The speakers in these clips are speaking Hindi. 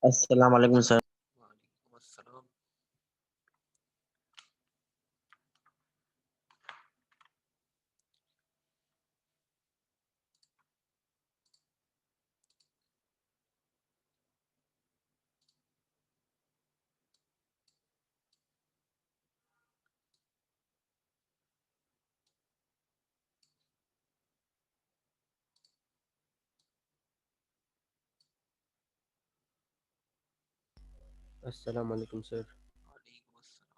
अस्सलाम वालेकुम सर। वालेकुम अस्सलाम। अस्सलाम वालेकुम सर। वालेकुम अस्सलाम।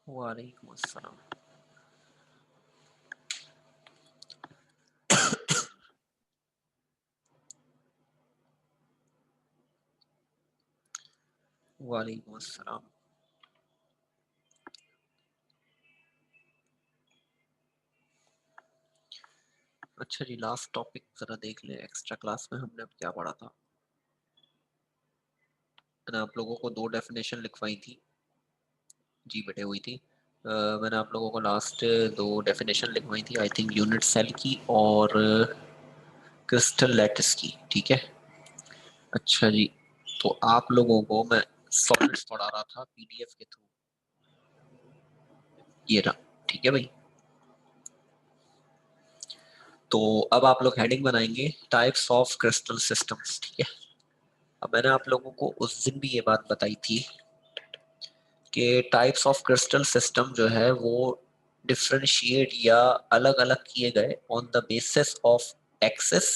वालेकुम अस्सलाम। वालेकुम अस्सलाम। अच्छा जी, लास्ट टॉपिक जरा देख ले। एक्स्ट्रा क्लास में हमने अब क्या पढ़ा था। मैंने आप लोगों को दो डेफिनेशन लिखवाई थी जी बेटे, हुई थी। मैंने आप लोगों को लास्ट दो डेफिनेशन लिखवाई थी, आई थिंक यूनिट सेल की और क्रिस्टल लैटिस की। ठीक है। अच्छा जी, तो आप लोगों को मैं सॉलिड्स पढ़ा रहा था पीडीएफ के थ्रू। ये रहा। ठीक है भाई। तो अब आप लोग हेडिंग बनाएंगे टाइप्स ऑफ क्रिस्टल सिस्टम्स। ठीक है। अब मैंने आप लोगों को उस दिन भी ये बात बताई थी कि टाइप्स ऑफ क्रिस्टल सिस्टम जो है वो डिफरेंशिएट या अलग अलग किए गए on the basis of axis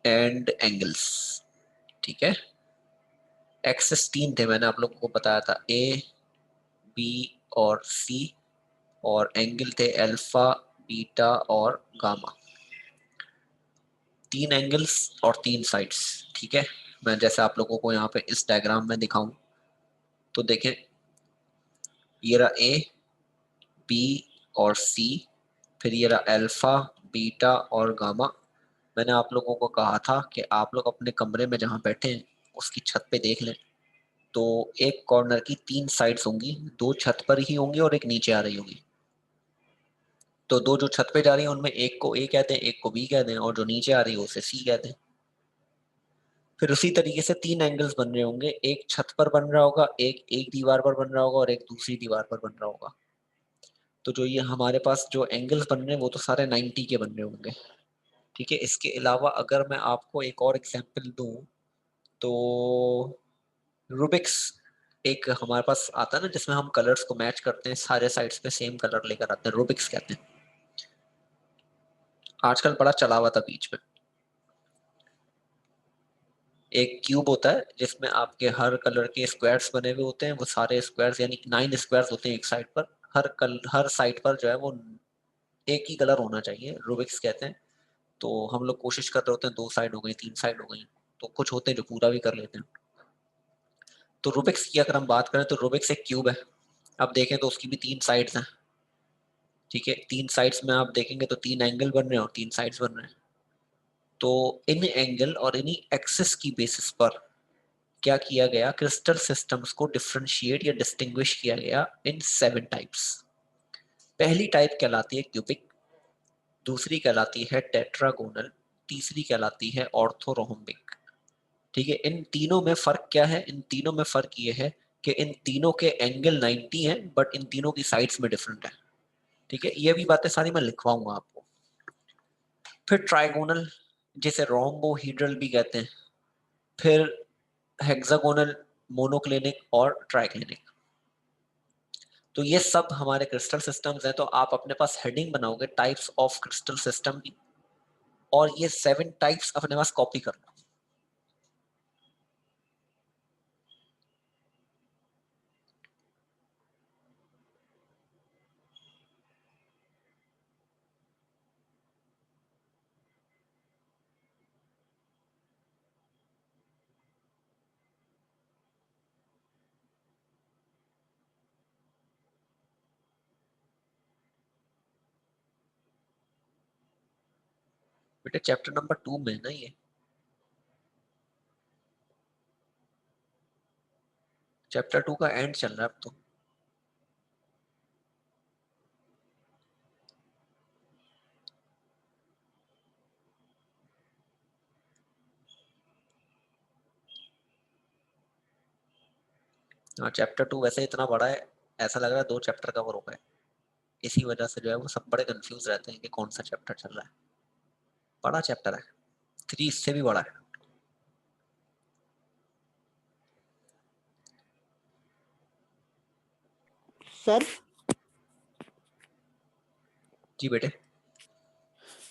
and angles. ठीक है। एक्सिस तीन थे, मैंने आप लोगों को बताया था, ए, बी और सी, और एंगल थे अल्फा, बीटा और गामा। तीन एंगल्स और तीन साइड्स। ठीक है। मैं जैसे आप लोगों को यहाँ पे इस डायग्राम में दिखाऊं तो देखें, ये रहा ए, बी और सी, फिर ये रहा अल्फा, बीटा और गामा। मैंने आप लोगों को कहा था कि आप लोग अपने कमरे में जहाँ बैठे हैं उसकी छत पे देख लें, तो एक कॉर्नर की तीन साइड्स होंगी, दो छत पर ही होंगी और एक नीचे आ रही होगी। तो दो जो छत पे जा रही है उनमें एक को ए कहते हैं, एक को बी कहते हैं, और जो नीचे आ रही है उसे सी कहते हैं। फिर उसी तरीके से तीन एंगल्स बन रहे होंगे, एक छत पर बन रहा होगा, एक एक दीवार पर बन रहा होगा और एक दूसरी दीवार पर बन रहा होगा। तो जो ये हमारे पास जो एंगल्स बन रहे हैं वो तो सारे 90 के बन रहे होंगे। ठीक है। इसके अलावा अगर मैं आपको एक और एग्जांपल दूं तो रूबिक्स एक हमारे पास आता है ना, जिसमें हम कलर्स को मैच करते हैं, सारे साइड्स पे सेम कलर लेकर आते हैं, रूबिक्स कहते हैं। आजकल बड़ा चला हुआ था बीच में। एक क्यूब होता है जिसमें आपके हर कलर के स्क्वायर्स बने हुए होते हैं, वो सारे स्क्वायर्स यानी 9 स्क्वायर्स होते हैं एक साइड पर। हर साइड पर जो है वो एक ही कलर होना चाहिए, रूबिक्स कहते हैं। तो हम लोग कोशिश कर रहे होते हैं, दो साइड हो गई, तीन साइड हो गई, तो कुछ होते हैं जो पूरा भी कर लेते हैं। तो रूबिक्स की अगर हम बात करें तो रूबिक्स एक क्यूब है। अब देखें तो उसकी भी तीन साइड्स हैं। ठीक है। तीन साइड्स में आप देखेंगे तो तीन एंगल बन रहे हैं और तीन साइड्स बन रहे हैं। तो इन एंगल और इन्हीं एक्सिस की बेसिस पर क्या किया गया, क्रिस्टल सिस्टम्स को डिफरेंशिएट या डिस्टिंग्विश किया गया इन 7 टाइप्स। पहली टाइप कहलाती है क्यूबिक, दूसरी कहलाती है टेट्रागोनल, तीसरी कहलाती है ऑर्थोरोम्बिक, ठीक है, इन तीनों में फर्क क्या है? इन तीनों में फर्क ये है कि इन तीनों के एंगल 90 है, बट इन तीनों की साइड्स में डिफरेंट है। ठीक है, ये भी बातें सारी मैं लिखवाऊंगा आपको। फिर ट्राइगोनल, जिसे रोम्बोहीड्रल भी कहते हैं, फिर हेक्सागोनल, मोनोक्लिनिक और ट्राइक्लिनिक। तो ये सब हमारे क्रिस्टल सिस्टम्स हैं। तो आप अपने पास हेडिंग बनाओगे टाइप्स ऑफ क्रिस्टल सिस्टम की, और ये 7 टाइप्स अपने पास कॉपी कर लो। बेटे चैप्टर नंबर 2 में है ना ये, चैप्टर 2 का एंड चल रहा है अब तो। हाँ, चैप्टर 2 वैसे इतना बड़ा है, ऐसा लग रहा है 2 चैप्टर कवर हो गए। इसी वजह से जो है वो सब बड़े कंफ्यूज रहते हैं कि कौन सा चैप्टर चल रहा है। बड़ा चैप्टर है, 3 इससे भी बड़ा है। सर जी बेटे।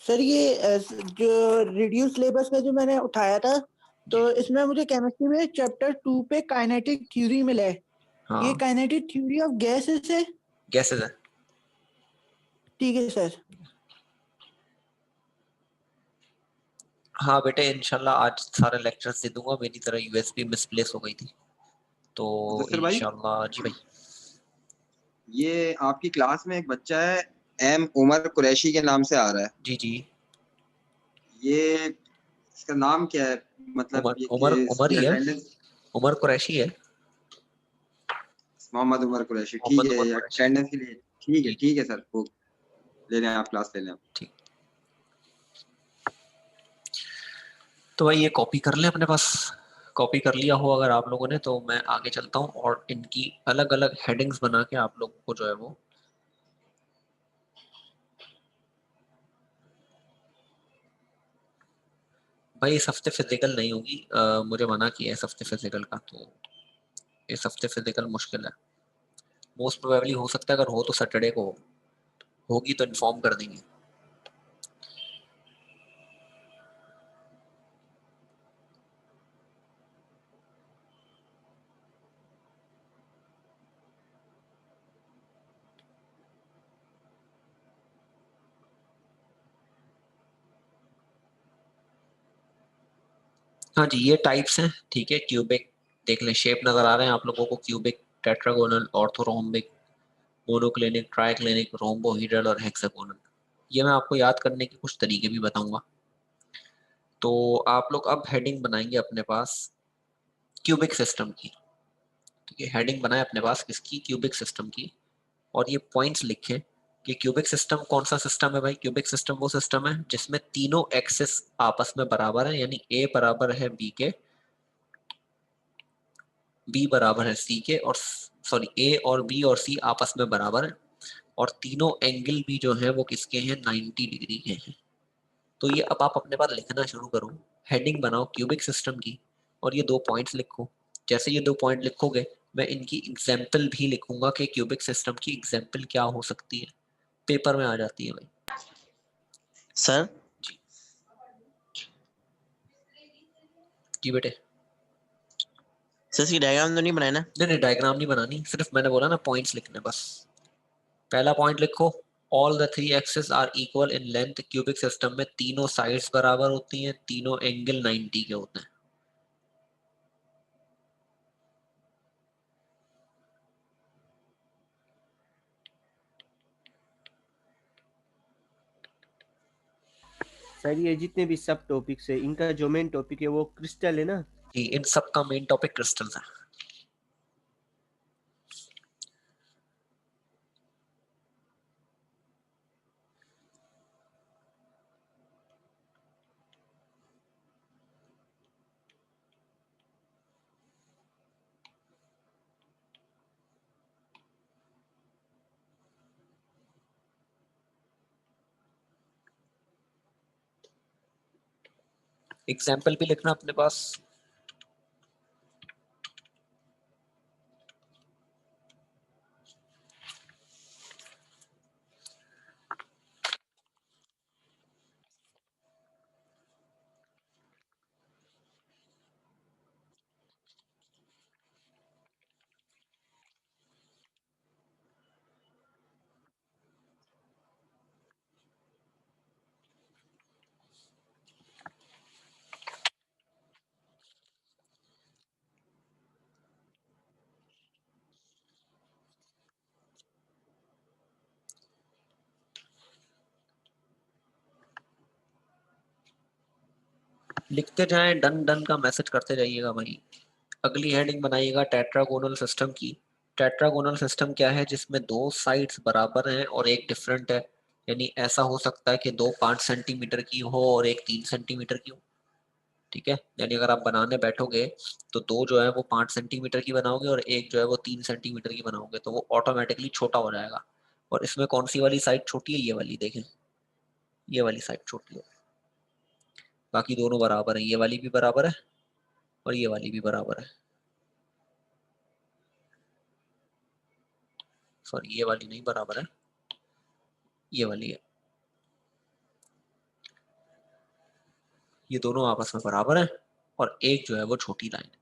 सर ये जो रिड्यूस सिलेबस में जो मैंने उठाया था, तो इसमें मुझे केमिस्ट्री में चैप्टर 2 पे काइनेटिक थ्योरी मिला है। हाँ, ये काइनेटिक थ्योरी ऑफ गैसेस है। गैसेस है। ठीक है सर। हाँ बेटे, इंशाल्लाह आज सारे लेक्चर्स दे दूंगा। मेरी तरह यूएसबी मिसप्लेस हो गई थी, तो मुदस्सिर भाई, इंशाल्लाह। जी भाई। ये आपकी क्लास में एक बच्चा है, एम उमर कुरैशी के नाम से आ रहा है। जी जी। ये इसका नाम क्या है? मतलब उमर ये उमर उमर इसकी ही है, अटेंडेंस। उमर कुरैशी है। मोहम्मद उमर कुरैशी, ठीक मोहम्मद है। उमर ये कुरैशी। अटेंडेंस के लिए ठीक है, जी ठीक है सर। वो ले लें, आप क्लास ले लें। ठीक। तो भाई ये कॉपी कर लें अपने पास। कॉपी कर लिया हो अगर आप लोगों ने, तो मैं आगे चलता हूँ और इनकी अलग अलग हेडिंग्स बना के आप लोग को जो है वो, भाई इस हफ्ते फिजिकल नहीं होगी। मुझे मना किया है इस हफ्ते फिजिकल का, तो इस हफ्ते फिजिकल मुश्किल है। मोस्ट प्रोबेबली हो सकता है, अगर हो तो सैटरडे को होगी तो इन्फॉर्म कर देंगे। हाँ जी, ये टाइप्स हैं। ठीक है, क्यूबिक देख लें, शेप नजर आ रहे हैं आप लोगों को? Cubic, tetragonal, orthorhombic, monoclinic, triclinic, rhombohedral और हेक्सागोनल। ये मैं आपको याद करने के कुछ तरीके भी बताऊंगा। तो आप लोग अब हेडिंग बनाएंगे अपने पास क्यूबिक सिस्टम की। ठीक है, हेडिंग बनाए अपने पास किसकी? क्यूबिक सिस्टम की। और ये पॉइंट्स लिखें कि क्यूबिक सिस्टम कौन सा सिस्टम है भाई? क्यूबिक सिस्टम वो सिस्टम है जिसमें तीनों एक्सिस आपस में बराबर है, यानी ए बराबर है बी के, बी बराबर है सी के, और सॉरी ए और बी और सी आपस में बराबर है, और तीनों एंगल भी जो है वो किसके हैं? 90 डिग्री के हैं। तो ये अब आप अपने पास लिखना शुरू करो। हेडिंग बनाओ क्यूबिक सिस्टम की, और ये 2 पॉइंट्स लिखो। जैसे ये 2 पॉइंट लिखोगे, मैं इनकी एग्जाम्पल भी लिखूंगा कि क्यूबिक सिस्टम की एग्जाम्पल क्या हो सकती है। पेपर में आ जाती है भाई। सर जी जी बेटे। सर इसकी डायग्राम तो नहीं बनाया ना? नहीं नहीं, डायग्राम नहीं बनानी, सिर्फ मैंने बोला ना पॉइंट्स लिखने बस। पहला पॉइंट लिखो, all the 3 axis are equal in length. Cubic system में तीनों साइड्स बराबर होती हैं, तीनों एंगल 90 के होते हैं। सर ये जितने भी सब टॉपिक्स है, इनका जो मेन टॉपिक है वो क्रिस्टल है ना? जी, इन सब का मेन टॉपिक क्रिस्टल्स है। एग्जाम्पल भी लिखना अपने पास। लिखते जाएं, डन डन का मैसेज करते जाइएगा भाई। अगली हेडिंग बनाइएगा टेट्रागोनल सिस्टम की। टेट्रागोनल सिस्टम क्या है? जिसमें दो साइड्स बराबर हैं और एक डिफरेंट है। यानी ऐसा हो सकता है कि दो 5 सेंटीमीटर की हो और एक 3 सेंटीमीटर की हो। ठीक है, यानी अगर आप बनाने बैठोगे तो दो जो है वो 5 सेंटीमीटर की बनाओगे और एक जो है वो 3 सेंटीमीटर की बनाओगे, तो वो ऑटोमेटिकली छोटा हो जाएगा। और इसमें कौन सी वाली साइड छोटी है? ये वाली, देखें ये वाली साइड छोटी है, बाकी दोनों बराबर है। ये वाली भी बराबर है और ये वाली भी बराबर है। सॉरी, ये वाली नहीं बराबर है, ये वाली है। ये दोनों आपस में बराबर है और एक जो है वो छोटी लाइन है।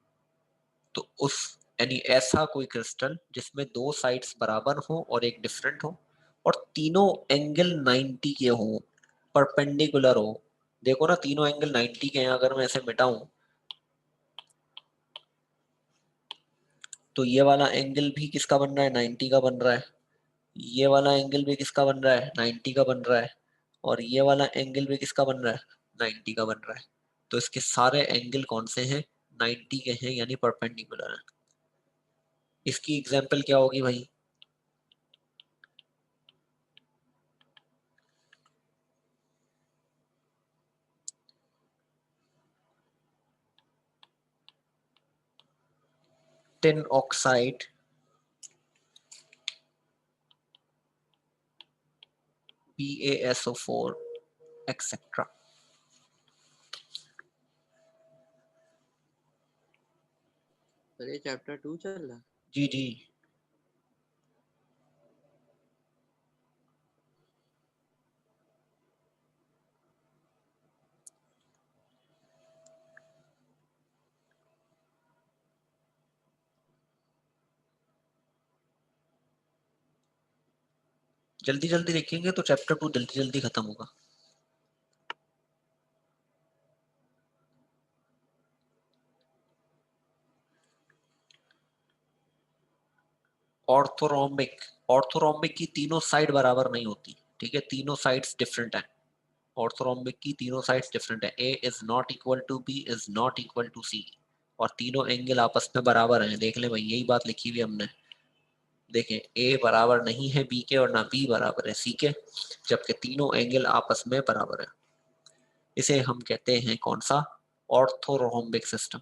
तो उस यानी ऐसा कोई क्रिस्टल जिसमें दो साइड्स बराबर हो और एक डिफरेंट हो और तीनों एंगल 90 के हो, परपेंडिकुलर हो। देखो ना, तीनों एंगल 90 के हैं। अगर मैं ऐसे मिटाऊं तो ये वाला एंगल भी किसका बन रहा है? 90 का बन रहा है। ये वाला एंगल भी किसका बन रहा है? 90 का बन रहा है। और ये वाला एंगल भी किसका बन रहा है? 90 का बन रहा है। तो इसके सारे एंगल कौन से हैं? 90 के हैं, यानी परपेंडिकुलर है। इसकी एग्जाम्पल क्या होगी भाई? Tin oxide, PaSO4 etcetera. Sir ये चैप्टर 2 चल रहा है। जी जी। जल्दी जल्दी लिखेंगे तो चैप्टर 2 जल्दी जल्दी खत्म होगा। ऑर्थोरोम्बिक, ऑर्थोरोम्बिक की तीनों साइड बराबर नहीं होती। ठीक है, तीनों साइड्स डिफरेंट हैं। ऑर्थोरोम्बिक की तीनों साइड्स डिफरेंट है। A is not equal to B is not equal to C. और तीनों एंगल आपस में बराबर हैं। देख ले भाई, यही बात लिखी हुई हमने। देखें, ए बराबर नहीं है बी के और ना बी बराबर है सी के, जबकि तीनों एंगल आपस में बराबर है। इसे हम कहते हैं कौन सा? Orthorhombic system.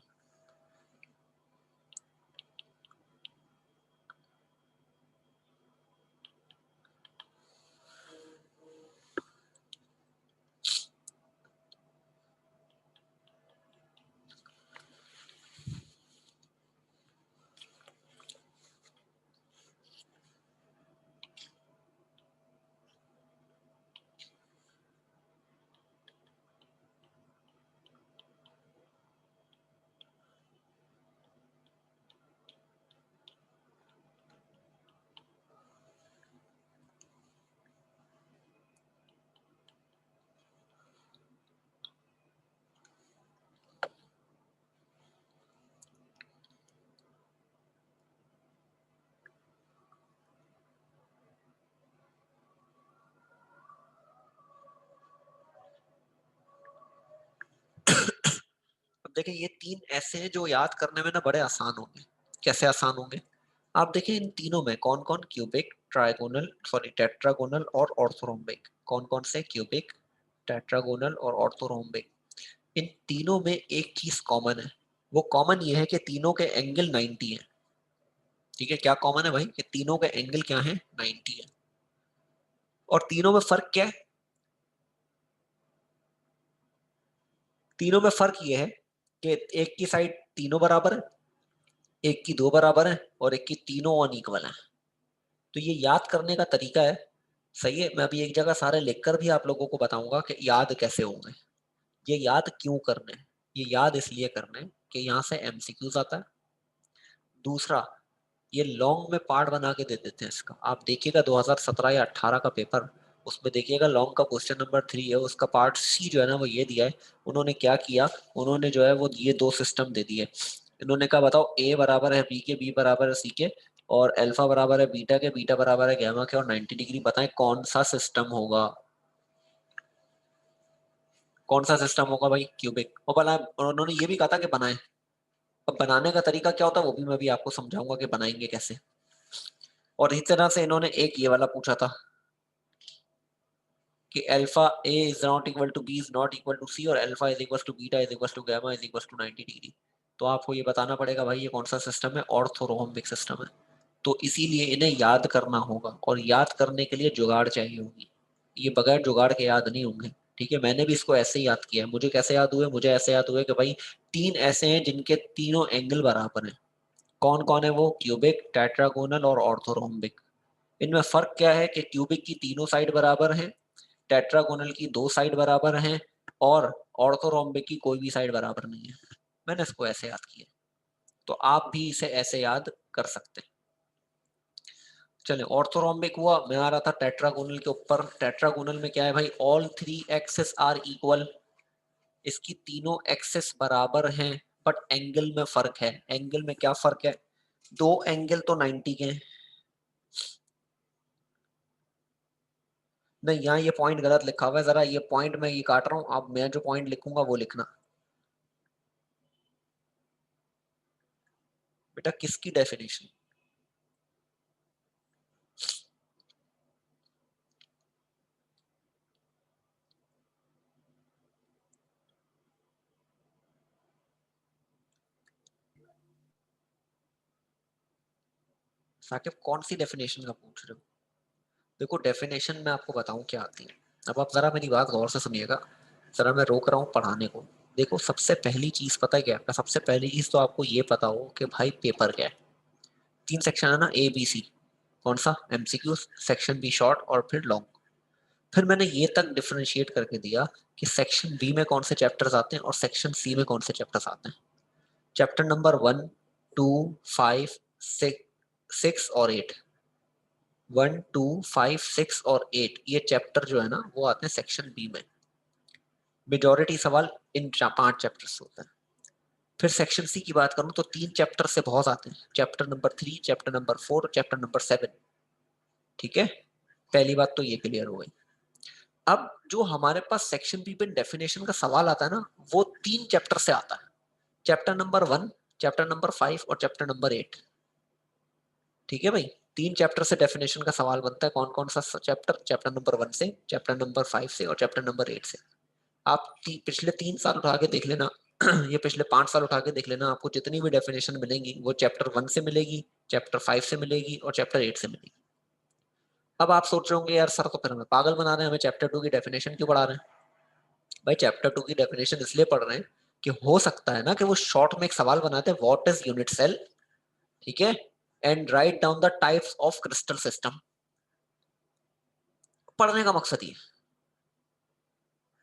अब देखें, ये तीन ऐसे हैं जो याद करने में ना बड़े आसान होंगे। कैसे आसान होंगे? आप देखें इन तीनों में कौन कौन क्यूबिक, ट्राइगोनल, सॉरी टेट्रागोनल और ऑर्थोरोम्बिक, कौन कौन से क्यूबिक, टेट्रागोनल और ऑर्थोरोम्बिक। इन तीनों में एक चीज कॉमन है। वो कॉमन ये है कि तीनों के एंगल 90 है। ठीक है, क्या कॉमन है भाई? कि तीनों के एंगल क्या है? 90 है। और तीनों में फर्क क्या है? तीनों में फर्क ये है कि एक की साइड तीनों बराबर है, एक की दो बराबर है और एक की तीनों अनइक्वल है। तो ये याद करने का तरीका है, सही है। मैं अभी एक जगह सारे लिखकर भी आप लोगों को बताऊंगा कि याद कैसे होंगे। ये याद क्यों करने हैं? ये याद इसलिए करने हैं कि यहाँ से एमसीक्यूज आता है। दूसरा, ये लॉन्ग में पार्ट बना के दे देते हैं इसका। आप देखिएगा 2017 या 18 का पेपर, उसमें देखिएगा लॉन्ग का क्वेश्चन नंबर 3 है, उसका पार्ट सी जो है ना वो ये दिया है। उन्होंने क्या किया, उन्होंने जो है वो ये दो सिस्टम दे दिए। इन्होंने कहा बताओ ए बराबर है बी के, बी बराबर है सी के, और अल्फा बराबर है बीटा के, बीटा बराबर है गैमा के, और 90 डिग्री बताएं कौन सा सिस्टम होगा। कौन सा सिस्टम होगा भाई? क्यूबिक। और बना, और उन्होंने ये भी कहा था कि बनाएं। अब बनाने का तरीका क्या होता है वो भी मैं भी आपको समझाऊंगा कि बनाएंगे कैसे। और इस तरह से इन्होंने एक ये वाला पूछा था कि alpha A is not equal to B is not equal to C, और alpha is equal to beta is equal to gamma is equal to 90 degree. तो आपको ये बताना पड़ेगा भाई ये कौन सा सिस्टम है, ऑर्थोरोम्बिक सिस्टम है। तो इसीलिए इन्हें याद करना होगा, और याद करने के लिए जुगाड़ चाहिए होगी। ये बगैर जुगाड़ के याद नहीं होंगे। ठीक है, मैंने भी इसको ऐसे ही याद किया है। मुझे कैसे याद हुए? मुझे ऐसे याद हुए कि भाई तीन ऐसे हैं जिनके तीनों एंगल बराबर हैं। कौन कौन है वो? क्यूबिक, टेट्रागोनल और ऑर्थोरोम्बिक। इनमें फर्क क्या है कि क्यूबिक की तीनों साइड बराबर हैं, टेट्रागोनल की दो साइड बराबर हैं, और ऑर्थोरोम्बिक की कोई भी साइड बराबर नहीं है। मैंने इसको ऐसे याद किया, तो आप भी इसे ऐसे याद कर सकते हैं। चले, ऑर्थोरोम्बिक हुआ, मैं आ रहा था टेट्रागोनल के ऊपर। टेट्रागोनल में क्या है भाई? All three axes are equal. इसकी तीनों एक्सेस बराबर हैं, बट एंगल में फर्क है। एंगल में क्या फर्क है? दो एंगल तो 90 के हैं। नहीं, यहाँ ये पॉइंट गलत लिखा हुआ है, जरा ये पॉइंट मैं ये काट रहा हूँ। अब मैं जो पॉइंट लिखूंगा वो लिखना। बेटा किसकी डेफिनेशन? साकिब कौन सी डेफिनेशन का पूछ रहे हो? देखो डेफिनेशन मैं आपको बताऊं क्या आती है। अब आप जरा मेरी बात गौर से सुनिएगा, जरा मैं रोक रहा हूँ पढ़ाने को। देखो सबसे पहली चीज पता है क्या आपका? सबसे पहली चीज तो आपको ये पता हो कि भाई पेपर क्या है। तीन सेक्शन है ना, ए बी सी। कौन सा? एमसीक्यू, सेक्शन बी शॉर्ट और फिर लॉन्ग। फिर मैंने ये तक डिफरेंशिएट करके दिया कि सेक्शन बी में कौन से चैप्टर्स आते हैं और सेक्शन सी में कौन से चैप्टर्स आते हैं। चैप्टर नंबर 1, 2, 5, 6 और 8। 1, 2, 5, 6 और 8 ये चैप्टर जो है ना वो आते हैं सेक्शन बी में। मेजॉरिटी सवाल इन 5 चैप्टर से होता है। फिर सेक्शन सी की बात करूं तो 3 चैप्टर से बहुत आते हैं। Chapter number 3, chapter number 4, chapter number 7। ठीक है, पहली बात तो ये क्लियर हो गई। अब जो हमारे पास सेक्शन बी पे डेफिनेशन का सवाल आता है ना, वो 3 चैप्टर से आता है। चैप्टर नंबर 1, चैप्टर नंबर 5 और चैप्टर नंबर 8। ठीक है भाई, 3 चैप्टर से डेफिनेशन का सवाल बनता है। कौन कौन सा चैप्टर? चैप्टर नंबर 1 से, चैप्टर नंबर 5 से और चैप्टर नंबर 8 से। आप पिछले 3 साल उठा के देख लेना ये पिछले 5 साल उठा के देख लेना, आपको जितनी भी डेफिनेशन मिलेंगी वो चैप्टर 1 से मिलेगी, चैप्टर 5 से मिलेगी और चैप्टर 8 से मिलेगी। अब आप सोच रहे होंगे यार सर तो फिर हमें पागल बना रहे हैं, हमें चैप्टर 2 की डेफिनेशन क्यों पढ़ा रहे हैं? भाई चैप्टर 2 की डेफिनेशन इसलिए पढ़ रहे हैं कि हो सकता है ना कि वो शॉर्ट में एक सवाल बनाते हैं, व्हाट इज यूनिट सेल, ठीक है, and write down the types of crystal system. पढ़ने का मकसद ये।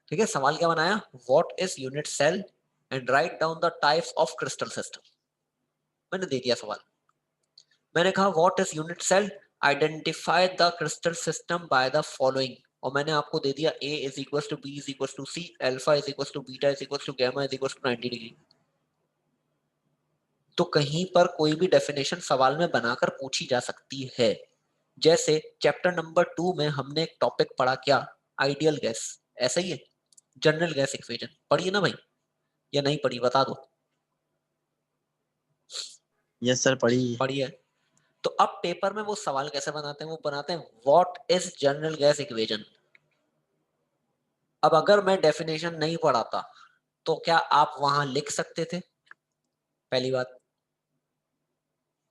ठीक है, सवाल क्या बनाया? What is unit cell and write down the types of crystal system. मैंने दे दिया सवाल। मैंने कहा what is unit cell, identify the crystal system by the following, और मैंने आपको दे दिया A is equal to B is equal to C, alpha is equal to beta is equal to gamma is equal to 90 degree. तो कहीं पर कोई भी डेफिनेशन सवाल में बनाकर पूछी जा सकती है। जैसे चैप्टर नंबर 2 में हमने एक टॉपिक पढ़ा, क्या? Ideal gas. ऐसा ही है, जनरल गैस इक्वेशन पढ़ी है ना भाई, या नहीं पढ़ी बता दो। यस सर, पढ़ी। पढ़ी है। तो अब पेपर में वो सवाल कैसे बनाते हैं? वो बनाते हैं what is general gas equation. अब अगर मैं डेफिनेशन नहीं पढ़ाता तो क्या आप वहां लिख सकते थे? पहली बात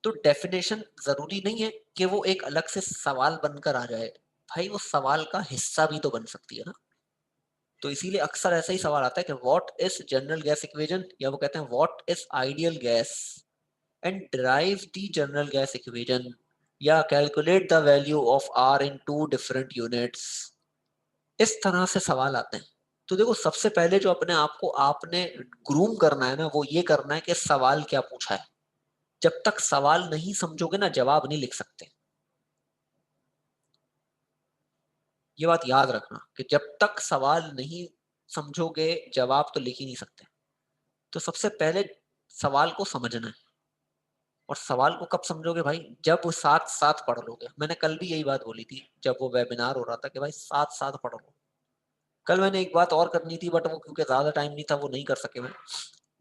तो डेफिनेशन जरूरी नहीं है कि वो एक अलग से सवाल बनकर आ जाए। भाई वो सवाल का हिस्सा भी तो बन सकती है ना। तो इसीलिए अक्सर ऐसा ही सवाल आता है कि what is general gas equation, या वो कहते हैं what is ideal gas and derive the general gas equation, या calculate the value of R in 2 different units. इस तरह से सवाल आते हैं। तो देखो सबसे पहले जो अपने आप को आपने ग्रूम करना है ना, वो ये करना है कि सवाल क्या पूछा है। जब तक सवाल नहीं समझोगे ना, जवाब नहीं लिख सकते। ये बात याद रखना कि जब तक सवाल नहीं समझोगे, जवाब तो लिख ही नहीं सकते। तो सबसे पहले सवाल को समझना है। और सवाल को कब समझोगे भाई, जब वो साथ साथ पढ़ लोगे। मैंने कल भी यही बात बोली थी जब वो वेबिनार हो रहा था कि भाई साथ साथ पढ़ लो। कल मैंने एक बात और करनी थी, बट वो क्योंकि ज्यादा टाइम नहीं था वो नहीं कर सके मैं।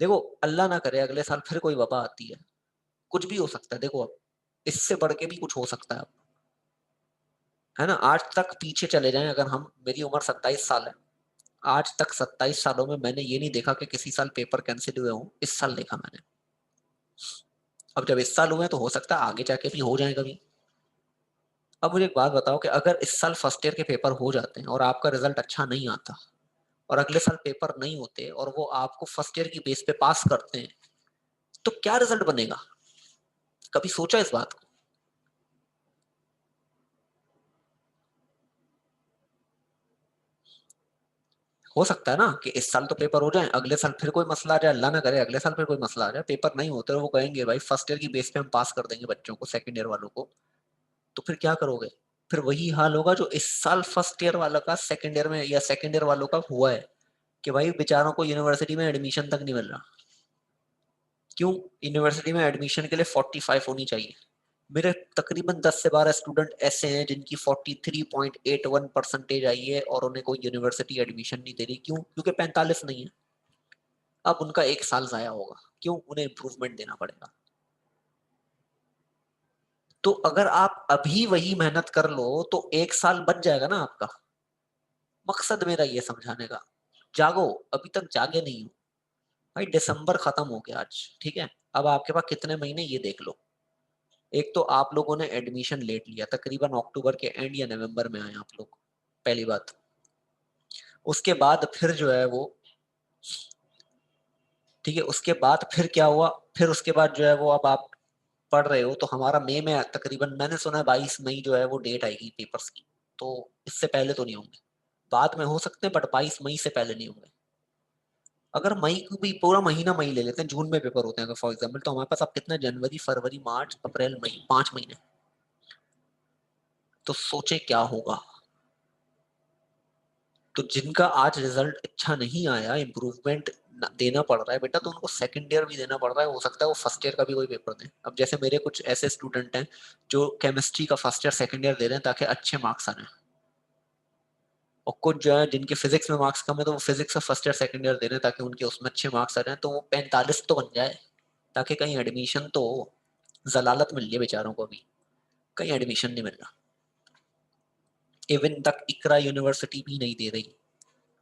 देखो अल्लाह ना करे अगले साल फिर कोई वबा आती है, कुछ भी हो सकता है। देखो अब इससे बढ़ के भी कुछ हो सकता है अब, है ना। आज तक पीछे चले जाएं अगर हम, मेरी उम्र 27 साल है, आज तक 27 सालों में मैंने ये नहीं देखा कि किसी साल पेपर कैंसिल हुए हों। इस साल देखा मैंने। अब जब इस साल हुए तो हो सकता है आगे जाके भी हो जाए कभी। अब मुझे एक बात बताओ कि अगर इस साल फर्स्ट ईयर के पेपर हो जाते हैं और आपका रिजल्ट अच्छा नहीं आता, और अगले साल पेपर नहीं होते और वो आपको फर्स्ट ईयर की बेस पे पास करते हैं, तो क्या रिजल्ट बनेगा? कभी सोचा इस बात को? हो सकता है ना कि इस साल तो पेपर हो जाए, अगले साल फिर कोई मसला आ जाए, अल्लाह ना करे अगले साल फिर कोई मसला आ जाए, पेपर नहीं होते और वो कहेंगे भाई फर्स्ट ईयर की बेस पे हम पास कर देंगे बच्चों को, सेकंड ईयर वालों को। तो फिर क्या करोगे? फिर वही हाल होगा जो इस साल फर्स्ट ईयर वाला का सेकंड ईयर में, या सेकंड ईयर वालों का हुआ है, कि भाई बेचारों को यूनिवर्सिटी में एडमिशन तक नहीं मिल रहा। क्यों? यूनिवर्सिटी में एडमिशन के लिए 45 होनी चाहिए। मेरे तकरीबन 10 से 12 स्टूडेंट ऐसे हैं जिनकी 43.81 परसेंटेज आई है और उन्हें कोई यूनिवर्सिटी एडमिशन नहीं दे रही। क्यों? क्योंकि 45 नहीं है। अब उनका एक साल जाया होगा। क्यों? उन्हें इम्प्रूवमेंट देना पड़ेगा। तो अगर आप अभी वही मेहनत कर लो तो एक साल बच जाएगा ना आपका। मकसद मेरा ये समझाने का, जागो, अभी तक जागे नहीं हो भाई। दिसंबर खत्म हो गया आज, ठीक है। अब आपके पास कितने महीने ये देख लो। एक तो आप लोगों ने एडमिशन लेट लिया, तकरीबन अक्टूबर के एंड या नवंबर में आए आप लोग, पहली बात। उसके बाद फिर जो है वो, ठीक है, उसके बाद फिर क्या हुआ? फिर उसके बाद जो है वो, अब आप पढ़ रहे हो तो हमारा मई में तकरीबन, मैंने सुना है 22 मई जो है वो डेट आएगी पेपर्स की। तो इससे पहले तो नहीं होंगे, बाद में हो सकते हैं, बट 22 मई से पहले नहीं होंगे। अगर मई को भी पूरा महीना मई ले लेते हैं, जून में पेपर होते हैं अगर फॉर एग्जाम्पल, तो हमारे पास अब कितना, जनवरी फरवरी मार्च अप्रैल मई, 5 महीने। तो सोचे क्या होगा। तो जिनका आज रिजल्ट अच्छा नहीं आया, इम्प्रूवमेंट देना पड़ रहा है बेटा, तो उनको सेकंड ईयर भी देना पड़ रहा है। हो सकता है वो फर्स्ट ईयर का भी कोई पेपर दें। अब जैसे मेरे कुछ ऐसे स्टूडेंट हैं जो केमिस्ट्री का फर्स्ट ईयर सेकंड ईयर दे रहे हैं ताकि अच्छे मार्क्स आने, और कुछ जो है जिनके फिजिक्स में मार्क्स कम है तो वो फिजिक्स का फर्स्ट ईयर सेकंड ईयर दे रहे हैं ताकि उनके उसमें अच्छे मार्क्स आ जाए, तो वो 45 तो बन जाए, ताकि कहीं एडमिशन तो हो। जलालत मिल रही है बेचारों को, अभी कहीं एडमिशन नहीं मिल रहा। इवन तक इकरा यूनिवर्सिटी भी नहीं दे रही।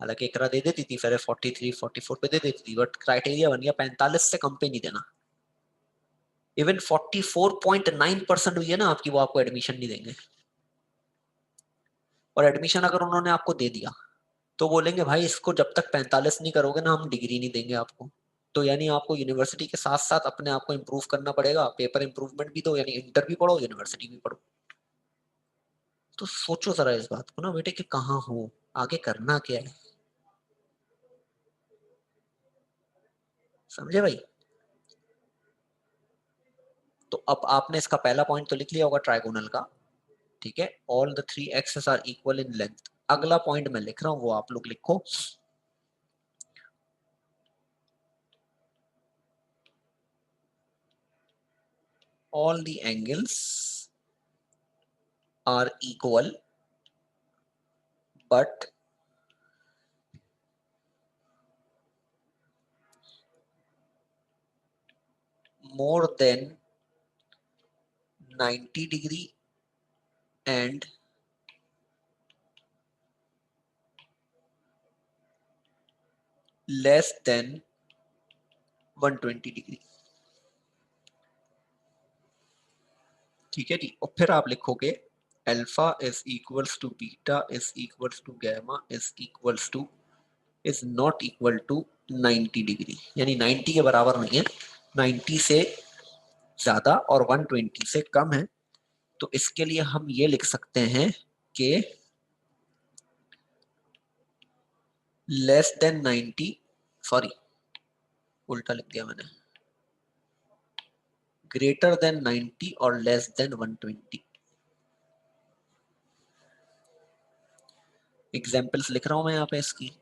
हालांकि इकरा दे देती थी, फिर 43 44 पे दे देती थी, बट क्राइटेरिया बन गया 45 से कम पे नहीं देना। इवन 44.9% हुई है ना आपकी, वो आपको एडमिशन नहीं देंगे। और एडमिशन अगर उन्होंने आपको दे दिया तो बोलेंगे भाई इसको जब तक 45 नहीं करोगे ना, हम डिग्री नहीं देंगे आपको। तो यानी आपको यूनिवर्सिटी के साथ साथ अपने आप को इम्प्रूव करना पड़ेगा। पेपर इम्प्रूवमेंट भी दो, यानी इंटर भी पढ़ो, यूनिवर्सिटी भी पढ़ो। तो सोचो जरा इस बात को ना बेटे कि कहाँ हो, आगे करना क्या है। समझे भाई? तो अब आपने इसका पहला पॉइंट तो लिख लिया होगा ट्राइगोनल का, ठीक है। All the 3 axes are equal in length. अगला पॉइंट मैं लिख रहा हूं, वो आप लोग लिखो। All the angles are equal but more than 90 degree and less than 120 degree. ठीक है जी। और फिर आप लिखोगे alpha is equals to beta is equals to gamma is equals to is not equal to 90 degree, यानी 90 के बराबर नहीं है, 90 से ज्यादा और 120 से कम है। तो इसके लिए हम ये लिख सकते हैं कि लेस देन 90, सॉरी उल्टा लिख दिया मैंने, ग्रेटर देन 90 और लेस देन 120। एग्जाम्पल्स लिख रहा हूं मैं यहाँ पे इसकी।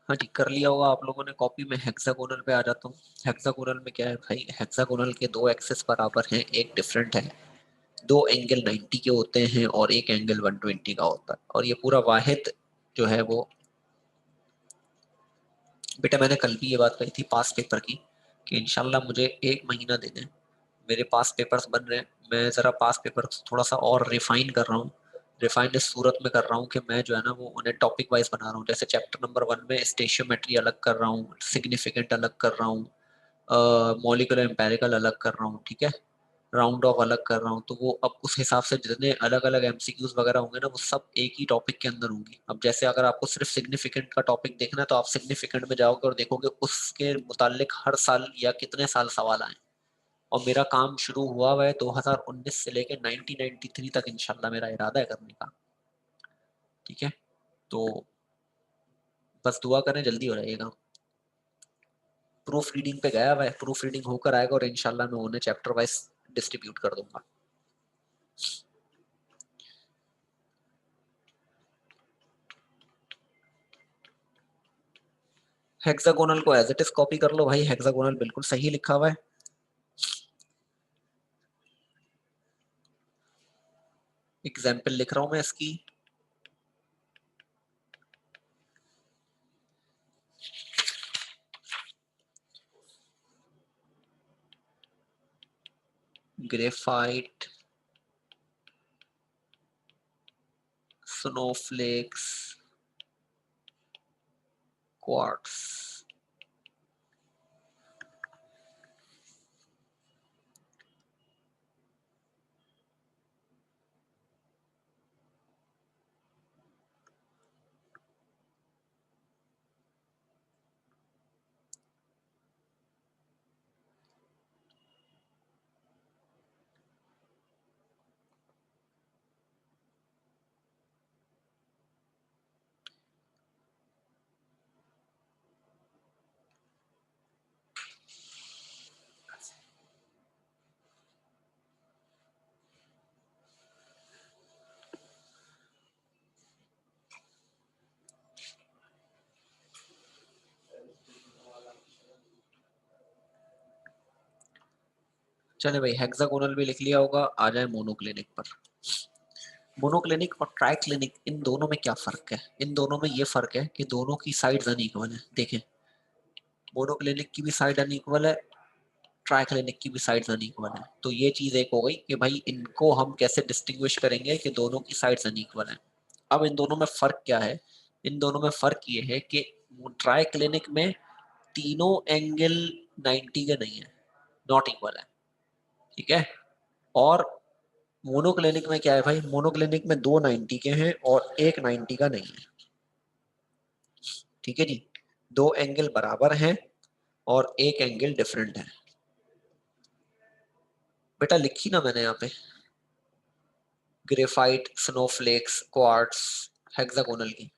हाँ जी, कर लिया होगा आप लोगों ने कॉपी में। हेक्सागोनल पे आ जाता हूँ। हेक्सागोनल में क्या है भाई, हेक्सागोनल के दो एक्सेस बराबर हैं, एक डिफरेंट है, दो एंगल 90 के होते हैं और एक एंगल 120 का होता है। और ये पूरा वाहिद जो है वो, बेटा मैंने कल भी ये बात कही थी पास पेपर की कि इंशाल्लाह मुझे 1 महीना दे दें, मेरे पास पेपर्स बन रहे हैं, मैं ज़रा पास पेपर थोड़ा सा और रिफाइन कर रहा हूँ। रिफाइंड इस सूरत में कर रहा हूँ कि मैं जो है ना वो उन्हें टॉपिक वाइज बना रहा हूँ। जैसे चैप्टर नंबर 1 में स्टेशियोमेट्री अलग कर रहा हूँ, सिग्निफिकेंट अलग कर रहा हूँ, मॉलिक्यूलर एम्पेरिकल अलग कर रहा हूँ, ठीक है, राउंड ऑफ अलग कर रहा हूँ। तो वो अब उस हिसाब से जितने अलग अलग एमसीक्यूज वगैरह होंगे ना वो सब एक ही टॉपिक के अंदर होंगी। अब जैसे अगर आपको सिर्फ सिग्निफिकेंट का टॉपिक देखना है तो आप सिग्निफिकेंट में जाओगे और देखोगे उसके मुतालिक हर साल या कितने साल सवाल आए। और मेरा काम शुरू हुआ हुआ है 2019 से लेके 1993 तक, इंशाल्लाह मेरा इरादा है करने का, ठीक है। तो बस दुआ करें जल्दी हो जाएगा। प्रूफ रीडिंग पे गया हुआ है, प्रूफ रीडिंग होकर आएगा और इंशाल्लाह मैं उन्हें चैप्टर वाइज डिस्ट्रीब्यूट कर दूंगा। हेक्सागोनल को एज इट इज कॉपी कर लो भाई, हेक्सागोनल बिल्कुल सही लिखा हुआ है। एग्जाम्पल लिख रहा हूं मैं इसकी। Graphite, snowflakes, quartz. चले भाई, हेक्सागोनल भी लिख लिया होगा। आ जाए मोनोक्लिनिक पर। मोनोक्लिनिक और ट्राइक्लिनिक, इन दोनों में क्या फर्क है? इन दोनों में ये फर्क है कि दोनों की साइड्स अनइक्वल है। देखें, मोनोक्लिनिक की भी साइड अनइक्वल है, ट्राइक्लिनिक की भी साइड्स अनइक्वल है। तो ये चीज एक हो गई कि भाई इनको हम कैसे डिस्टिंग्विश करेंगे कि दोनों की साइड्स अनइक्वल है। अब इन दोनों में फर्क क्या है? इन दोनों में फर्क ये है कि ट्राइक्लिनिक में तीनों एंगल 90 के नहीं है, नॉट इक्वल है, ठीक है। और मोनोक्लिनिक में क्या है भाई, मोनोक्लिनिक में दो 90 के हैं और एक 90 का नहीं है, ठीक है जी। दो एंगल बराबर हैं और एक एंगल डिफरेंट है। बेटा लिखी ना मैंने यहाँ पे, ग्रेफाइट, स्नोफ्लेक्स, क्वार्ट्स, हेक्सागोनल की।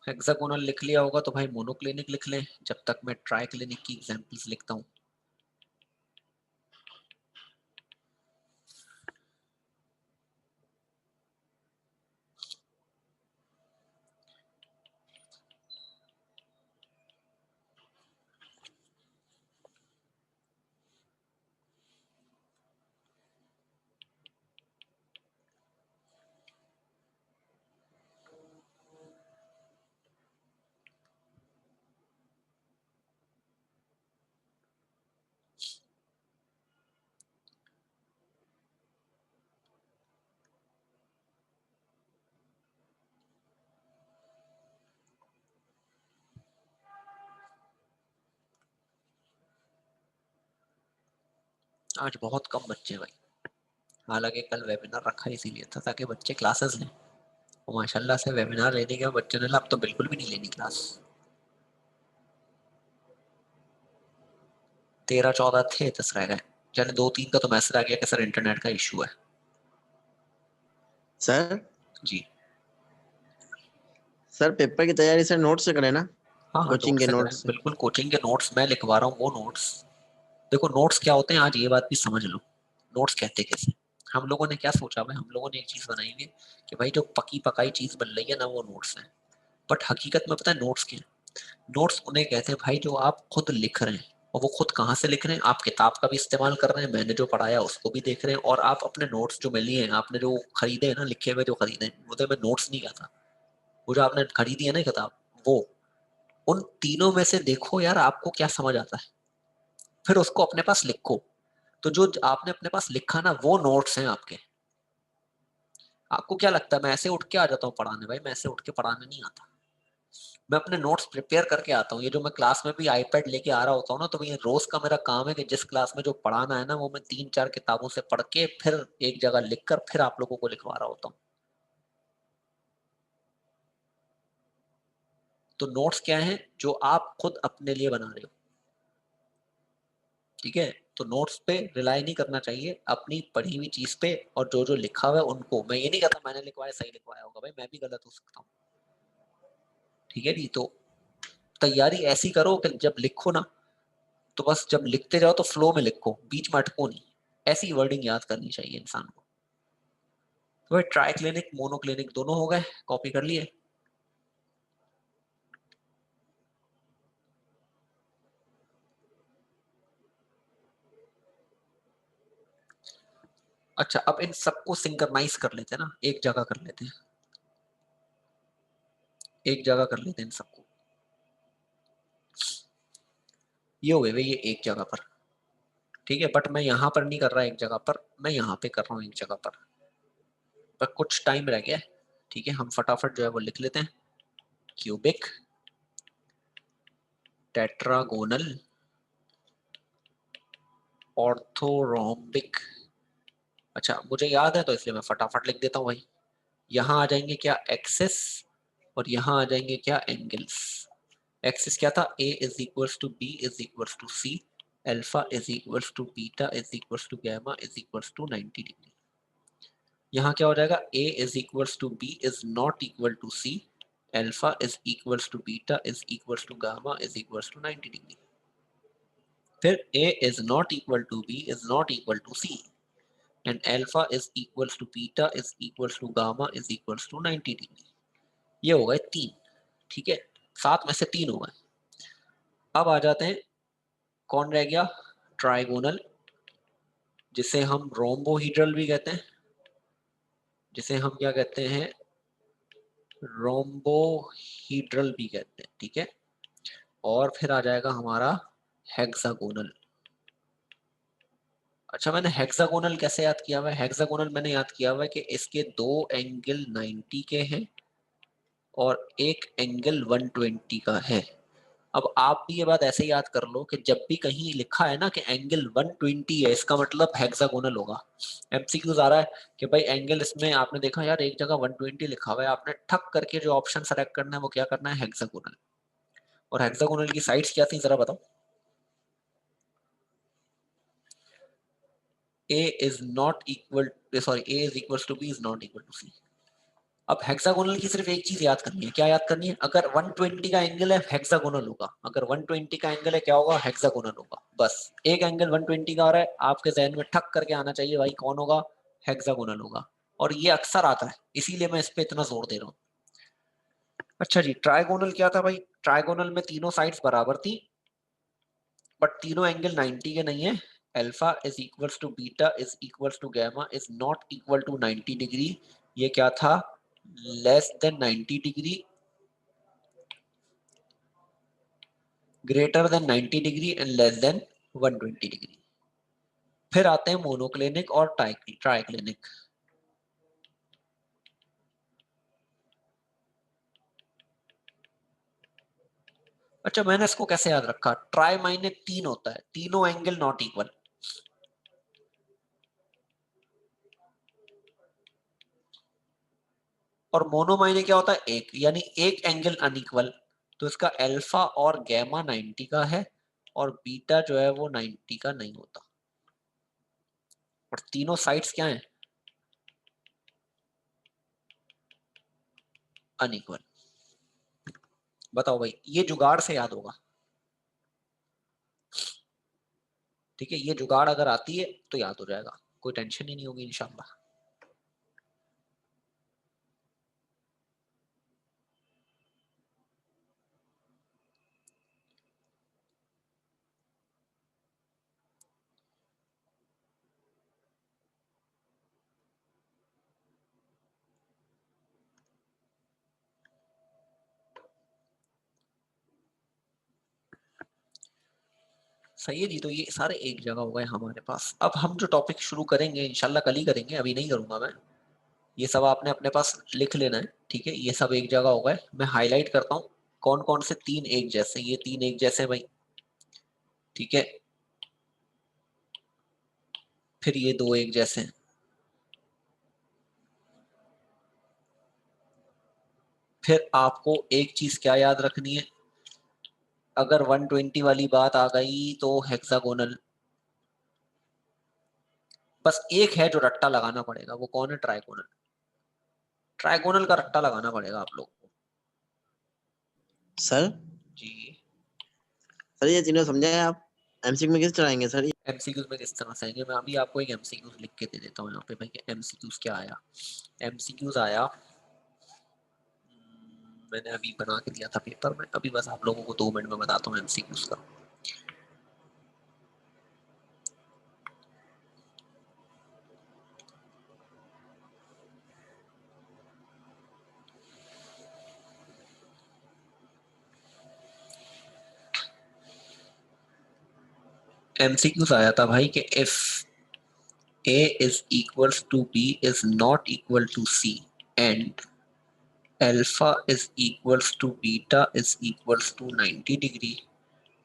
हेक्सागोनल लिख लिया होगा तो भाई मोनोक्लिनिक लिख लें, जब तक मैं ट्राइक्लिनिक की एग्जांपल्स लिखता हूँ। आज बहुत कम बच्चे भाई, हालांकि कल वेबिनार रखा इसीलिए था ताकि बच्चे क्लासेस लें, और माशाल्लाह से वेबिनार लेने के बच्चों ने अब तो बिल्कुल भी नहीं लेनी क्लास। 13-14 थे, 10 रह गए। चले 2-3 का तो मैसेज आ गया कि सर इंटरनेट का इशू है। सर जी सर पेपर की तैयारी सर नोट से करें ना? हाँ हाँ, कोचिंग नोट के से नोट करें, से। बिल्कुल। कोचिंग के नोट्स मैं लिखवा रहा हूँ, वो नोट्स देखो। नोट्स क्या होते हैं आज ये बात भी समझ लो। नोट्स कहते कैसे, हम लोगों ने क्या सोचा भाई, हम लोगों ने एक चीज बनाई है कि भाई जो पकी पकाई चीज बन रही है ना वो नोट्स है। बट हकीकत में पता है नोट्स क्या है? नोट्स उन्हें कहते हैं भाई जो आप खुद लिख रहे हैं, और वो खुद कहाँ से लिख रहे हैं, आप किताब का भी इस्तेमाल कर रहे हैं, मैंने जो पढ़ाया उसको भी देख रहे हैं, और आप अपने नोट्स जो मिली हैं, आपने जो खरीदे हैं ना, लिखे हुए जो खरीदे हैं, वो तो मैं नोट्स नहीं कहता, वो जो आपने खरीदी है ना किताब, वो उन तीनों में से देखो यार आपको क्या समझ आता है, फिर उसको अपने पास लिखो। तो जो आपने अपने पास लिखा ना वो नोट्स हैं आपके। आपको क्या लगता है मैं ऐसे उठ के आ जाता हूँ पढ़ाने? भाई मैं ऐसे उठ के पढ़ाने नहीं आता, मैं अपने नोट्स प्रिपेयर करके आता हूँ। ये जो मैं क्लास में भी आईपैड लेके आ रहा होता हूँ ना, तो ये रोज का मेरा काम है कि जिस क्लास में जो पढ़ाना है ना वो मैं 3-4 किताबों से पढ़ के फिर एक जगह लिखकर फिर आप लोगों को लिखवा रहा होता हूँ। तो नोट्स क्या है? जो आप खुद अपने लिए बना रहे हो, ठीक है? तो नोट्स पे रिलाई नहीं करना चाहिए, अपनी पढ़ी हुई चीज पे, और जो जो लिखा हुआ है उनको। मैं ये नहीं कहता मैंने लिखवाया सही लिखवाया होगा, भाई मैं भी गलत हो सकता हूँ, ठीक है जी? तो तैयारी ऐसी करो कि जब लिखो ना, तो बस जब लिखते जाओ तो फ्लो में लिखो, बीच में अटको नहीं। ऐसी वर्डिंग याद करनी चाहिए इंसान को। तो भाई ट्राई क्लिनिक मोनो क्लिनिक दोनों हो गए, कॉपी कर लिए। अच्छा, अब इन सबको सिंक्रनाइज कर लेते हैं ना, एक जगह कर लेते हैं, एक जगह कर लेते हैं इन सबको। ये हो गए भाई, ये एक जगह पर, ठीक है? बट मैं यहाँ पर नहीं कर रहा एक जगह पर, मैं यहाँ पे कर रहा हूँ एक जगह पर कुछ टाइम रह गया है, ठीक है? हम फटाफट जो है वो लिख लेते हैं। Cubic, tetragonal, orthorhombic. अच्छा मुझे याद है तो इसलिए मैं फटाफट लिख देता हूँ भाई। यहाँ आ जाएंगे क्या? एक्सेस, और यहाँ आ जाएंगे क्या? एंगल्स। एक्सिस क्या था? a is equals to b is equals to c, alpha is equals to beta is equals to gamma is equals to 90 degree. यहाँ क्या हो जाएगा? a is equals to b is not equal to c, alpha is equals to beta is equals to gamma is equals to 90 degree. फिर a is not equal to b is not equal to c, and alpha is equals to beta is equals to gamma is equals to 90 degree. ये हो गए 3, ठीक है? 7 में से 3 हो गए। अब आ जाते हैं, कौन रह गया? ट्राइगोनल, जिसे हम रोम्बोहीड्रल भी कहते हैं, जिसे हम क्या कहते हैं? रोम्बोहीड्रल भी कहते हैं, ठीक है? और फिर आ जाएगा हमारा हेक्सागोनल। अच्छा मैंने हेक्सागोनल कैसे याद किया हुआ है? हेक्सागोनल मैंने याद किया हुआ है कि इसके 2 एंगल 90 के हैं और एक एंगल 120 का है। अब आप भी ये बात ऐसे याद कर लो कि जब भी कहीं लिखा है ना कि एंगल 120 है, इसका मतलब हेक्सागोनल होगा। एमसीक्यूज आ रहा है कि भाई एंगल, इसमें आपने देखा यार एक जगह 120 लिखा हुआ है, आपने ठक करके जो ऑप्शन सेलेक्ट करना है वो क्या करना है? हेक्सागोनल। और हेक्सागोनल की साइड्स क्या थी जरा बताओ? a is not equal, sorry, a is equals to b is not equal to c, अब हेक्सागोनल की सिर्फ एक चीज याद करनी है, क्या याद करनी है? अगर 120 का एंगल है हेक्सागोनल होगा, अगर 120 का एंगल है क्या होगा? हेक्सागोनल होगा। बस एक एंगल 120 का आ रहा है, आपके जहन में ठक करके आना चाहिए भाई कौन होगा? हेक्सागोनल होगा। और ये अक्सर आता है, इसीलिए मैं इस पे इतना जोर दे रहा हूँ। अच्छा जी, ट्राइगोनल क्या था भाई? ट्राइगोनल में तीनों साइड्स बराबर थी बट तीनों एंगल 90 के नहीं है। Alpha is equals to beta is equals to gamma is not equal to 90 degree. ये क्या था? Less than 90 degree, greater than 90 degree and less than 120 degree. फिर आते हैं मोनोक्लिनिक और ट्राइक्लिनिक। अच्छा, मैंने इसको कैसे याद रखा? ट्राई माइने 3 होता है, तीनों एंगल नॉट इक्वल। और मोनो माइने क्या होता है? एक, यानी एक एंगल अनइक्वल। तो इसका अल्फा और गैमा 90 का है और बीटा जो है वो 90 का नहीं होता। और तीनों साइड्स क्या हैं? अनइक्वल। बताओ भाई, ये जुगाड़ से याद होगा। ठीक है, ये जुगाड़ अगर आती है तो याद हो जाएगा, कोई टेंशन ही नहीं होगी इंशाल्लाह। सही है जी, तो ये सारे एक जगह हो गए हमारे पास। अब हम जो टॉपिक शुरू करेंगे इंशाल्लाह कल ही करेंगे, अभी नहीं करूंगा मैं। ये सब आपने अपने पास लिख लेना है, ठीक है? ये सब एक जगह हो गए। मैं हाईलाइट करता हूँ कौन कौन से तीन एक जैसे। ये तीन एक जैसे भाई, ठीक है। फिर ये दो एक जैसे हैं। फिर आपको एक चीज क्या याद रखनी है? अगर 120 वाली बात आ गई तो हेक्सागोनल। बस एक है जो रट्टा लगाना पड़ेगा, वो कौन है? ट्राइगोनल। ट्राइगोनल का रट्टा लगाना पड़ेगा आप लोग को। सर जी, सर ये तीनों समझे आप? एमसीक्यू में किस चलाएंगे सर? एमसीक्यूज में किस तरह से आएंगे? मैं अभी आपको एक एमसीक्यूज लिख के दे देता हूँ यहाँ पे भाई। एमसीक्यूज क्या आया? एमसीक्यूज आया, मैंने अभी बना के दिया था पेपर में, अभी बस आप लोगों को 2 मिनट में बताता हूँ एमसीक्यूज का। एमसीक्यूज आया था भाई कि if A is equals to B is not equal to C and alpha is equals to beta is equals to 90 degree,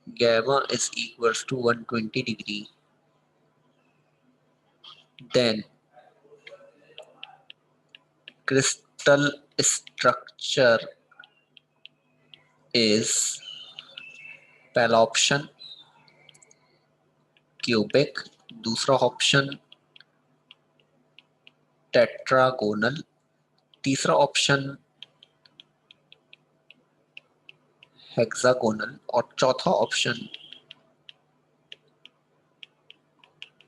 gamma is equals to 120 degree, then crystal structure is पहला ऑप्शन क्यूबिक, दूसरा ऑप्शन टेट्रागोनल, तीसरा ऑप्शन हेक्सागोनल और चौथा ऑप्शन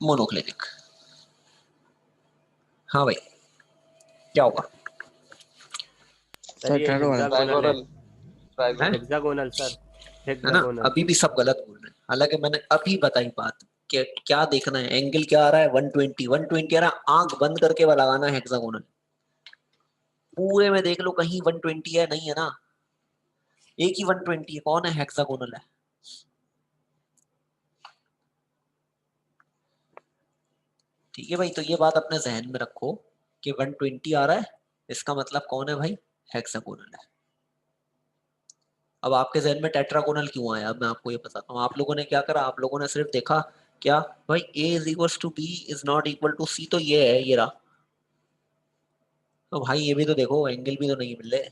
मोनोक्लिनिक। हाँ भाई, क्या होगा? सर ये हेक्सागोनल है। हैं? हेक्सागोनल सर, है ना? हेक्सागोनल। अभी भी सब गलत बोल रहे हैं, हालांकि मैंने अभी बताई बात कि क्या देखना है। एंगल क्या आ रहा है? 120 120 आ रहा है, आंख बंद करके वो लगाना है हेक्सागोनल। पूरे में देख लो कहीं 120 है, नहीं है ना? एक ही 120 है, कौन है? हेक्सागोनल है। ठीक है भाई, तो ये बात अपने जहन में रखो कि 120 आ रहा है, इसका मतलब कौन है भाई? हेक्सागोनल है। अब आपके जहन में टेट्रागोनल क्यों आया? अब मैं आपको ये बताता हूँ। आप लोगों ने क्या करा? आप लोगों ने सिर्फ देखा क्या भाई, a is equal to B is not equal to C, तो ये है, ये रहा। तो भाई ये भी तो देखो, एंगल भी तो नहीं मिल रहे।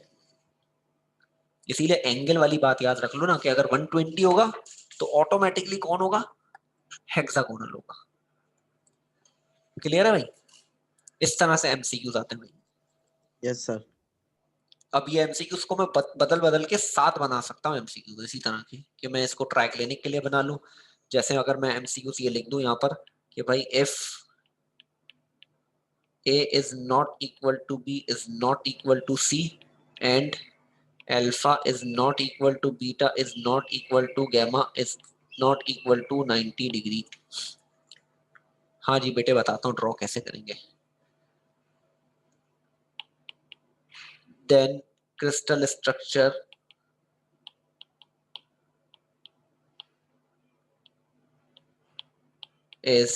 इसीलिए एंगल वाली बात याद रख लो ना कि अगर 120 होगा तो ऑटोमेटिकली कौन होगा? हेक्सागोनल होगा। क्लियर है भाई? इस तरह से एमसीक्यूज आते हैं भाई। Yes sir. अब ये एमसीक्यूज को मैं बदल बदल के 7 बना सकता हूँ एमसीक्यू इसी तरह की, कि मैं इसको ट्राइक्लिनिक के लिए बना लूं। जैसे अगर मैं एमसीक्यूज ये लिख दूं यहाँ पर कि भाई if A is not equal to B is not equal to C and alpha is not equal to beta is not equal to gamma is not equal to 90 degree. हाँ जी बेटे बताता हूँ ड्रॉ कैसे करेंगे। Then crystal structure is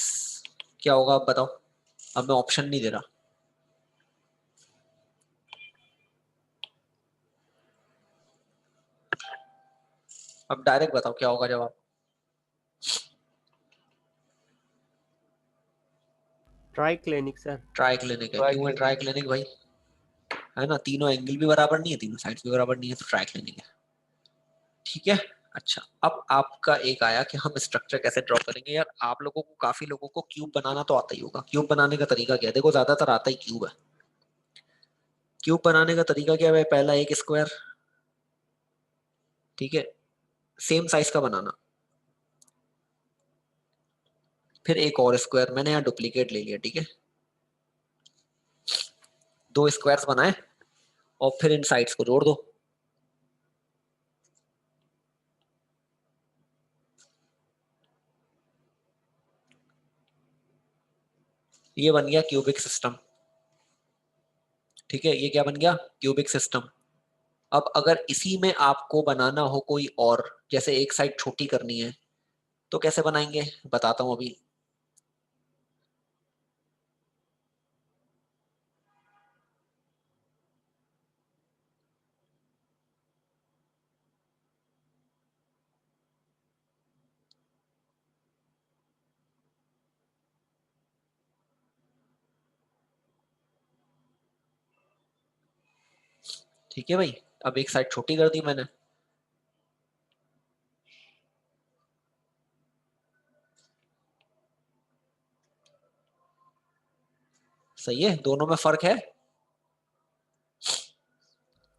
क्या होगा आप बताओ। अब मैं ऑप्शन नहीं दे रहा। अब डायरेक्ट बताओ क्या होगा जवाब। Triclinic sir. ट्राइक्लिनिक है। क्यों है ट्राइक्लिनिक भाई? है ना, तीनों एंगल भी बराबर नहीं है, तीनों साइड्स भी बराबर नहीं है, तो ट्राइक्लिनिक है। ठीक है। अच्छा, अब आपका एक आया कि हम स्ट्रक्चर कैसे ड्रॉ करेंगे। यार आप लोगों को, काफी लोगों को क्यूब बनाना तो आता ही होगा। क्यूब बनाने का तरीका क्या है? देखो ज्यादातर आता ही क्यूब है। क्यूब बनाने का तरीका क्या है? पहला एक स्क्वायर, ठीक है, सेम साइज का बनाना, फिर एक और स्क्वायर, मैंने यहाँ डुप्लीकेट ले लिया, ठीक है, 2 स्क्वायर्स बनाए और फिर इन साइड्स को जोड़ दो। ये बन गया क्यूबिक सिस्टम। ठीक है, ये क्या बन गया? Cubic system. अब अगर इसी में आपको बनाना हो कोई और, जैसे एक साइड छोटी करनी है, तो कैसे बनाएंगे बताता हूं अभी। ठीक है भाई, अब एक साइड छोटी कर दी मैंने, सही है, दोनों में फर्क है।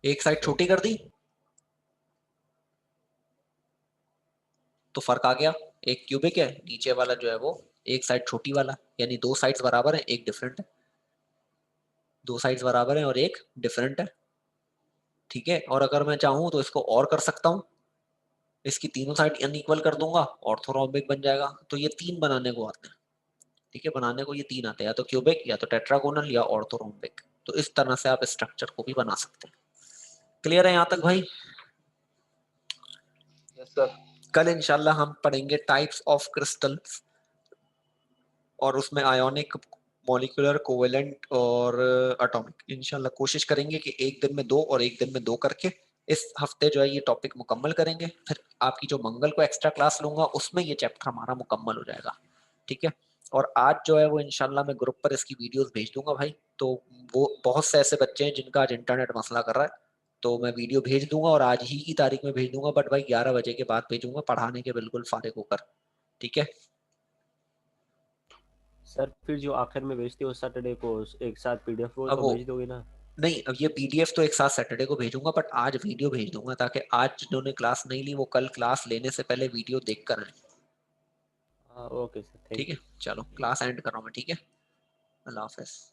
एक साइड छोटी कर दी तो फर्क आ गया। एक क्यूबिक है, नीचे वाला जो है वो एक साइड छोटी वाला, यानी दो साइड्स बराबर है, एक डिफरेंट है। दो साइड्स बराबर है और एक डिफरेंट है। ठीक है, और अगर मैं चाहूं तो इसको और कर सकता हूं, इसकी तीनों साइड अनइक्वल कर दूंगा, ऑर्थोरोम्बिक बन जाएगा। तो ये 3 बनाने को आते हैं। ठीक है, बनाने को ये 3 आते हैं, या तो क्यूबिक, या तो टेट्रागोनल, या ऑर्थोरोम्बिक। तो इस तरह से आप स्ट्रक्चर को भी बना सकते हैं। क्लियर है यहाँ तक भाई? Yes sir. कल इंशाल्लाह हम पढ़ेंगे टाइप्स ऑफ क्रिस्टल्स, और उसमें आयोनिक, मॉलिक्यूलर, कोवेलेंट और एटॉमिक। इंशाल्लाह कोशिश करेंगे कि एक दिन में 2 और एक दिन में 2 करके इस हफ्ते जो है ये टॉपिक मुकम्मल करेंगे। फिर आपकी जो मंगल को एक्स्ट्रा क्लास लूंगा उसमें ये चैप्टर हमारा मुकम्मल हो जाएगा। ठीक है, और आज जो है वो इंशाल्लाह मैं ग्रुप पर इसकी वीडियोस भेज दूंगा भाई। तो वो बहुत से ऐसे बच्चे हैं जिनका आज इंटरनेट मसला कर रहा है, तो मैं वीडियो भेज दूंगा और आज ही की तारीख में भेज दूंगा, बट भाई 11 बजे के बाद भेजूंगा, पढ़ाने के बिल्कुल फारिग होकर। ठीक है सर फिर जो आखिर में भेजते हो सैटरडे को एक साथ पीडीएफ वो अब तो वो भेज दोगे ना? नहीं, अब ये पीडीएफ तो एक साथ सैटरडे को भेजूंगा, बट आज वीडियो भेज दूंगा, ताकि आज जिन्होंने क्लास नहीं ली वो कल क्लास लेने से पहले वीडियो देख कर आए। हाँ ओके सर, थैंक ठीक है, यू। चलो क्लास एंड कर रहा हूँ मैं। ठीक है, अल्लाह हाफिज।